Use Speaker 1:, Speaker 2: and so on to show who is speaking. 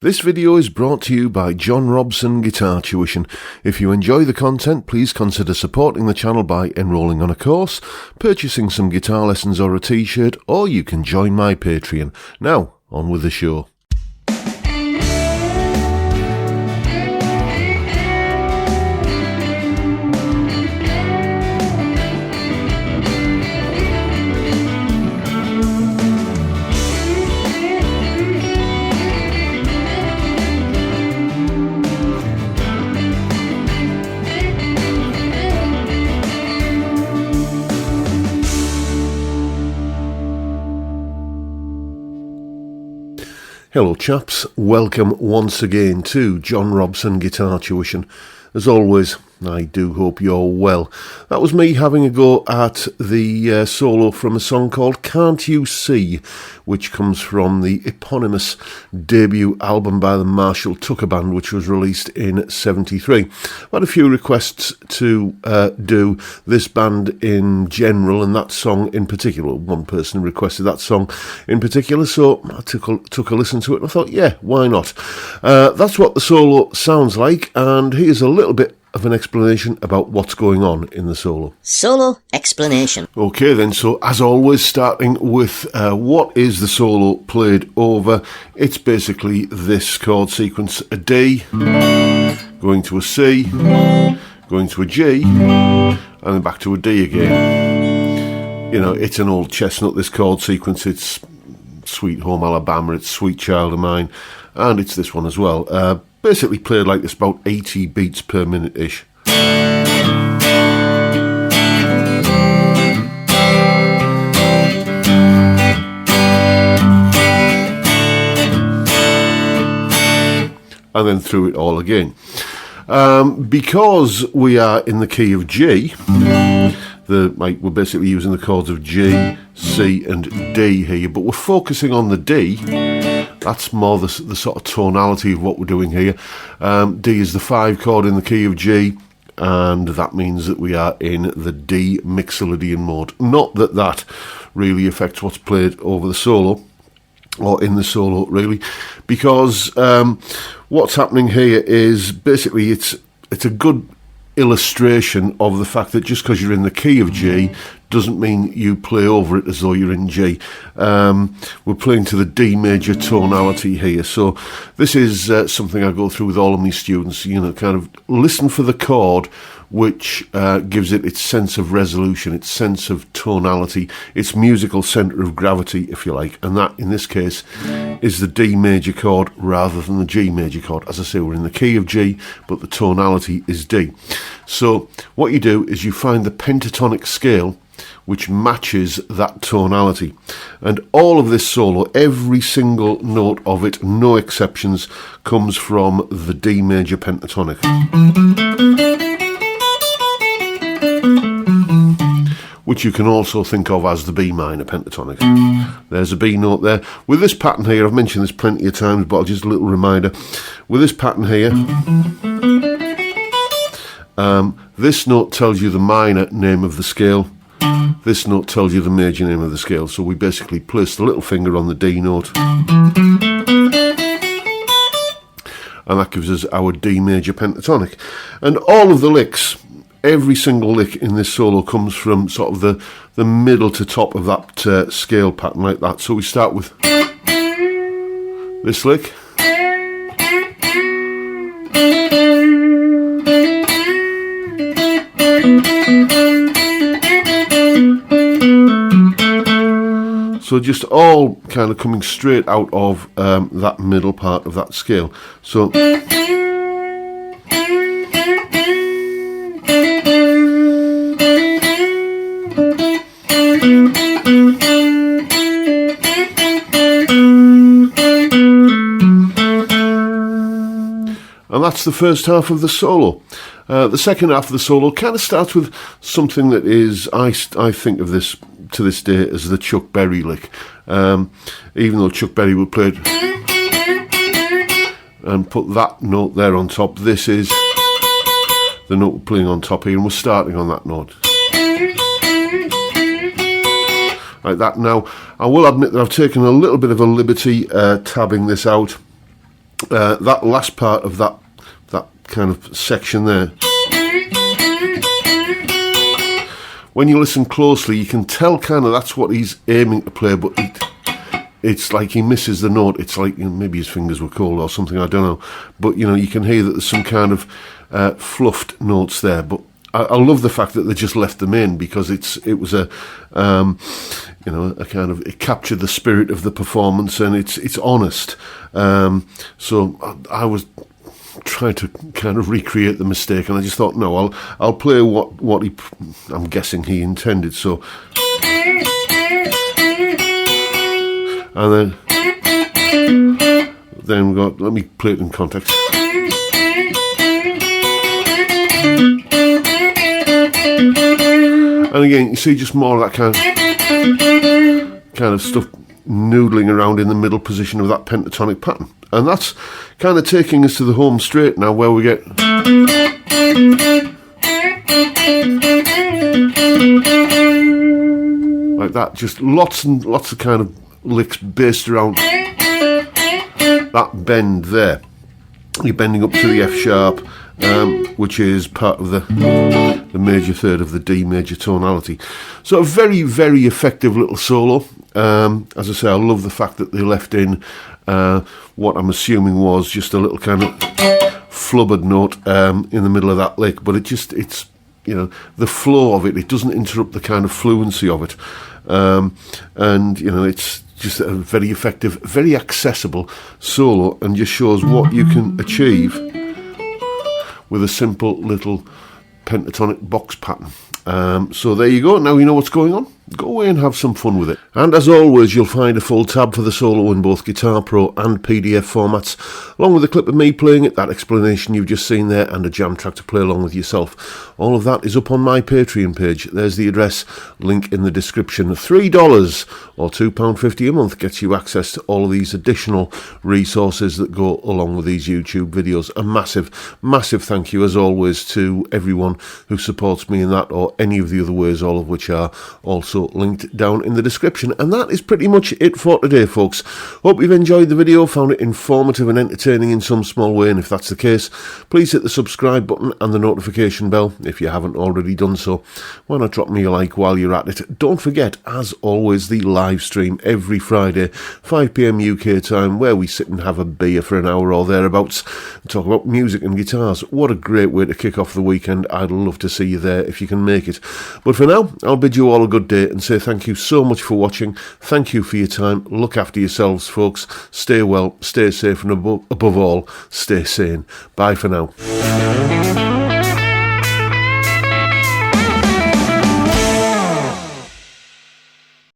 Speaker 1: This video is brought to you by John Robson Guitar Tuition. If you enjoy the content, please consider supporting the channel by enrolling on a course, purchasing some guitar lessons or a t-shirt, or you can join my Patreon. Now, on with the show. Hello chaps, welcome once again to John Robson Guitar Tuition. As always, I do hope you're well. That was me having a go at the solo from a song called Can't You See, which comes from the eponymous debut album by the Marshall Tucker Band, which was released in '73. I've had a few requests to do this band in general and that song in particular. One person requested that song in particular, so I took a listen to it and I thought, yeah, why not? That's what the solo sounds like, and here's a little bit of an explanation about what's going on in the solo.
Speaker 2: Solo explanation.
Speaker 1: Okay then, so as always, starting with what is the solo played over. It's basically this chord sequence: a D, going to a C, going to a G, and then back to a D again. You know, it's an old chestnut, this chord sequence. It's Sweet Home Alabama, it's Sweet Child of Mine, and it's this one as well. Basically played like this, about 80 beats per minute-ish. And then through it all again. Because we are in the key of G, we're basically using the chords of G, C and D here, but we're focusing on the D. That's more the sort of tonality of what we're doing here. D is the 5 chord in the key of G, and that means that we are in the D mixolydian mode. Not that that really affects what's played over the solo, or in the solo really, because what's happening here is basically it's a good illustration of the fact that just because you're in the key of G doesn't mean you play over it as though you're in G. We're playing to the D major tonality here, so this is something I go through with all of my students. You know, kind of listen for the chord which gives it its sense of resolution, its sense of tonality, its musical centre of gravity, if you like, and that in this case is the D major chord rather than the G major chord. As I say, we're in the key of G, but the tonality is D. So what you do is you find the pentatonic scale which matches that tonality, and all of this solo, every single note of it, no exceptions, comes from the D major pentatonic, which you can also think of as the B minor pentatonic. There's a B note there. With this pattern here, I've mentioned this plenty of times, but just a little reminder. With this pattern here, this note tells you the minor name of the scale. This note tells you the major name of the scale. So we basically place the little finger on the D note, and that gives us our D major pentatonic. And all of the licks, every single lick in this solo comes from sort of the middle to top of that scale pattern, like that. So we start with this lick, so just all kind of coming straight out of that middle part of that scale. So and that's the first half of the solo. The second half of the solo kind of starts with something that is, I think of this to this day as the Chuck Berry lick. Even though Chuck Berry would play it and put that note there on top, this is the note we're playing on top here, and we're starting on that note. like that. Now, I will admit that I've taken a little bit of a liberty tabbing this out. that last part of that kind of section there, when you listen closely, you can tell kind of that's what he's aiming to play, but it's like he misses the note. It's like, you know, maybe his fingers were cold or something, I don't know. But, you know, you can hear that there's some kind of fluffed notes there. But I love the fact that they just left them in, because it was a kind of, it captured the spirit of the performance, and it's honest. So I was trying to kind of recreate the mistake, and I just thought, no, I'll play what I'm guessing he intended. So, and then we got, let me play it in context. And again, you see just more of that kind of stuff noodling around in the middle position of that pentatonic pattern. And that's kind of taking us to the home straight now, where we get like that, just lots and lots of kind of licks based around that bend there. You're bending up to the F sharp, which is part of the major third of the D major tonality. So a very, very effective little solo. As I say, I love the fact that they left in what I'm assuming was just a little kind of flubbered note in the middle of that lick, but it's you know, the flow of it doesn't interrupt the kind of fluency of it, and you know, it's just a very effective, very accessible solo, and just shows what you can achieve with a simple little pentatonic box pattern. So there you go. Now you know what's going on. Go away and have some fun with it. And as always, you'll find a full tab for the solo in both Guitar Pro and PDF formats, along with a clip of me playing it, that explanation you've just seen there, and a jam track to play along with yourself. All of that is up on my Patreon page. There's the address, link in the description. $3 or £2.50 a month gets you access to all of these additional resources that go along with these YouTube videos. A massive, massive thank you, as always, to everyone who supports me in that or any of the other ways, all of which are also linked down in the description. And that is pretty much it for today, folks. Hope you've enjoyed the video, found it informative and entertaining in some small way, and if that's the case, please hit the subscribe button and the notification bell if you haven't already done so. Why not drop me a like while you're at it? Don't forget, as always, the live stream every Friday, 5 PM UK time, where we sit and have a beer for an hour or thereabouts and talk about music and guitars. What a great way to kick off the weekend. I'd love to see you there if you can make it. But for now, I'll bid you all a good day and say thank you so much for watching. Thank you for your time. Look after yourselves, folks. Stay well, stay safe, and above all, stay sane. Bye for now.